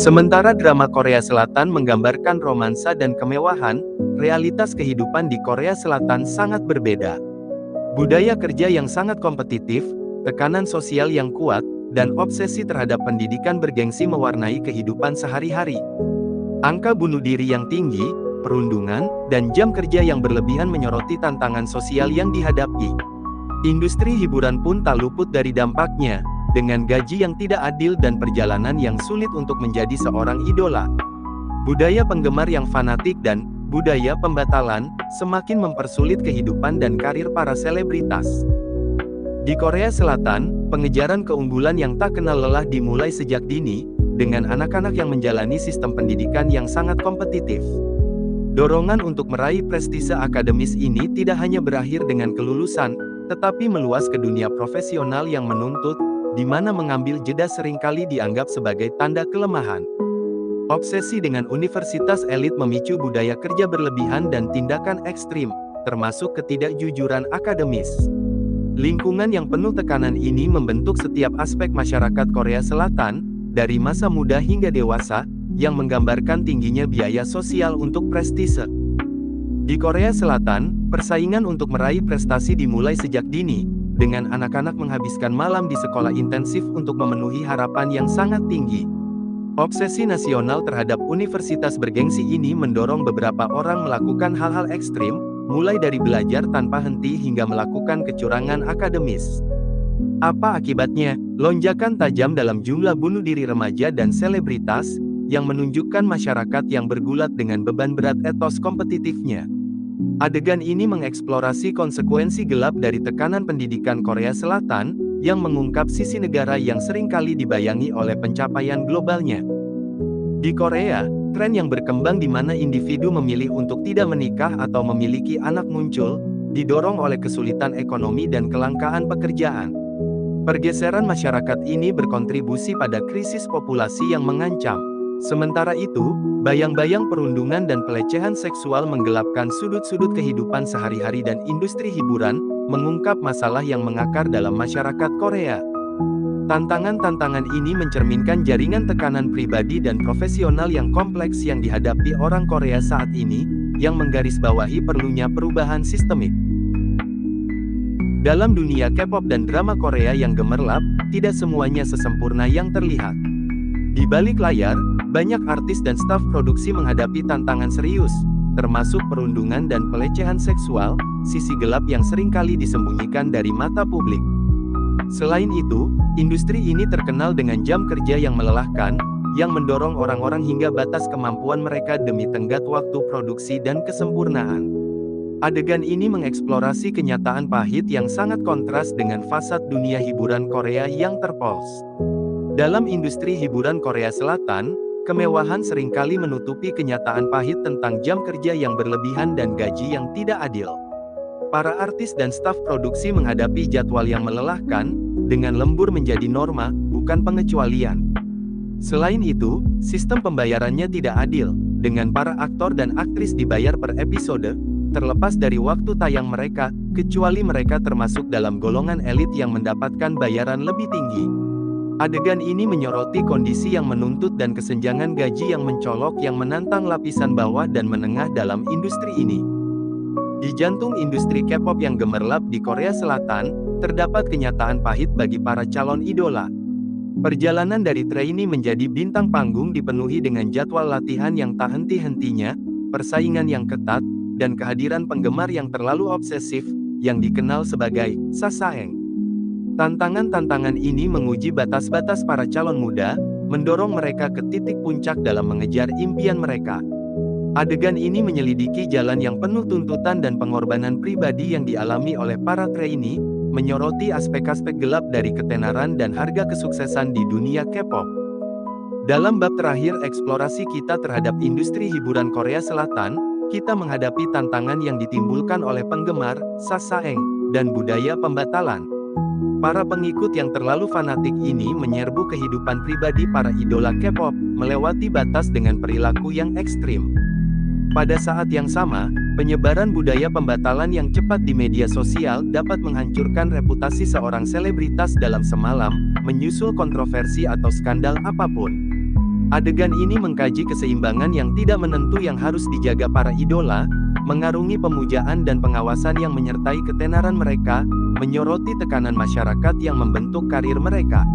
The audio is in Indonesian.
Sementara drama Korea Selatan menggambarkan romansa dan kemewahan, realitas kehidupan di Korea Selatan sangat berbeda. Budaya kerja yang sangat kompetitif, tekanan sosial yang kuat, dan obsesi terhadap pendidikan bergengsi mewarnai kehidupan sehari-hari. Angka bunuh diri yang tinggi, perundungan, dan jam kerja yang berlebihan menyoroti tantangan sosial yang dihadapi. Industri hiburan pun tak luput dari dampaknya, dengan gaji yang tidak adil dan perjalanan yang sulit untuk menjadi seorang idola. Budaya penggemar yang fanatik dan budaya pembatalan semakin mempersulit kehidupan dan karir para selebritas. Di Korea Selatan, pengejaran keunggulan yang tak kenal lelah dimulai sejak dini, dengan anak-anak yang menjalani sistem pendidikan yang sangat kompetitif. Dorongan untuk meraih prestise akademis ini tidak hanya berakhir dengan kelulusan, tetapi meluas ke dunia profesional yang menuntut, di mana mengambil jeda seringkali dianggap sebagai tanda kelemahan. Obsesi dengan universitas elit memicu budaya kerja berlebihan dan tindakan ekstrim, termasuk ketidakjujuran akademis. Lingkungan yang penuh tekanan ini membentuk setiap aspek masyarakat Korea Selatan, dari masa muda hingga dewasa, yang menggambarkan tingginya biaya sosial untuk prestise. Di Korea Selatan, persaingan untuk meraih prestasi dimulai sejak dini, dengan anak-anak menghabiskan malam di sekolah intensif untuk memenuhi harapan yang sangat tinggi. Obsesi nasional terhadap universitas bergengsi ini mendorong beberapa orang melakukan hal-hal ekstrim, mulai dari belajar tanpa henti hingga melakukan kecurangan akademis. Apa akibatnya? Lonjakan tajam dalam jumlah bunuh diri remaja dan selebritas, yang menunjukkan masyarakat yang bergulat dengan beban berat etos kompetitifnya. Adegan ini mengeksplorasi konsekuensi gelap dari tekanan pendidikan Korea Selatan, yang mengungkap sisi negara yang seringkali dibayangi oleh pencapaian globalnya. Di Korea, tren yang berkembang di mana individu memilih untuk tidak menikah atau memiliki anak muncul, didorong oleh kesulitan ekonomi dan kelangkaan pekerjaan. Pergeseran masyarakat ini berkontribusi pada krisis populasi yang mengancam. Sementara itu, bayang-bayang perundungan dan pelecehan seksual menggelapkan sudut-sudut kehidupan sehari-hari dan industri hiburan, mengungkap masalah yang mengakar dalam masyarakat Korea. Tantangan-tantangan ini mencerminkan jaringan tekanan pribadi dan profesional yang kompleks yang dihadapi orang Korea saat ini, yang menggarisbawahi perlunya perubahan sistemik. Dalam dunia K-pop dan drama Korea yang gemerlap, tidak semuanya sesempurna yang terlihat. Di balik layar, banyak artis dan staf produksi menghadapi tantangan serius, termasuk perundungan dan pelecehan seksual, sisi gelap yang seringkali disembunyikan dari mata publik. Selain itu, industri ini terkenal dengan jam kerja yang melelahkan, yang mendorong orang-orang hingga batas kemampuan mereka demi tenggat waktu produksi dan kesempurnaan. Adegan ini mengeksplorasi kenyataan pahit yang sangat kontras dengan fasad dunia hiburan Korea yang terpolos. Dalam industri hiburan Korea Selatan, kemewahan seringkali menutupi kenyataan pahit tentang jam kerja yang berlebihan dan gaji yang tidak adil. Para artis dan staf produksi menghadapi jadwal yang melelahkan, dengan lembur menjadi norma, bukan pengecualian. Selain itu, sistem pembayarannya tidak adil, dengan para aktor dan aktris dibayar per episode, terlepas dari waktu tayang mereka, kecuali mereka termasuk dalam golongan elit yang mendapatkan bayaran lebih tinggi. Adegan ini menyoroti kondisi yang menuntut dan kesenjangan gaji yang mencolok yang menantang lapisan bawah dan menengah dalam industri ini. Di jantung industri K-pop yang gemerlap di Korea Selatan, terdapat kenyataan pahit bagi para calon idola. Perjalanan dari trainee menjadi bintang panggung dipenuhi dengan jadwal latihan yang tak henti-hentinya, persaingan yang ketat, dan kehadiran penggemar yang terlalu obsesif, yang dikenal sebagai sasaeng. Tantangan-tantangan ini menguji batas-batas para calon muda, mendorong mereka ke titik puncak dalam mengejar impian mereka. Adegan ini menyelidiki jalan yang penuh tuntutan dan pengorbanan pribadi yang dialami oleh para trainee, menyoroti aspek-aspek gelap dari ketenaran dan harga kesuksesan di dunia K-pop. Dalam bab terakhir eksplorasi kita terhadap industri hiburan Korea Selatan, kita menghadapi tantangan yang ditimbulkan oleh penggemar, sasaeng, dan budaya pembatalan. Para pengikut yang terlalu fanatik ini menyerbu kehidupan pribadi para idola K-pop, melewati batas dengan perilaku yang ekstrim. Pada saat yang sama, penyebaran budaya pembatalan yang cepat di media sosial dapat menghancurkan reputasi seorang selebritas dalam semalam, menyusul kontroversi atau skandal apapun. Adegan ini mengkaji keseimbangan yang tidak menentu yang harus dijaga para idola, mengarungi pemujaan dan pengawasan yang menyertai ketenaran mereka, menyoroti tekanan masyarakat yang membentuk karir mereka.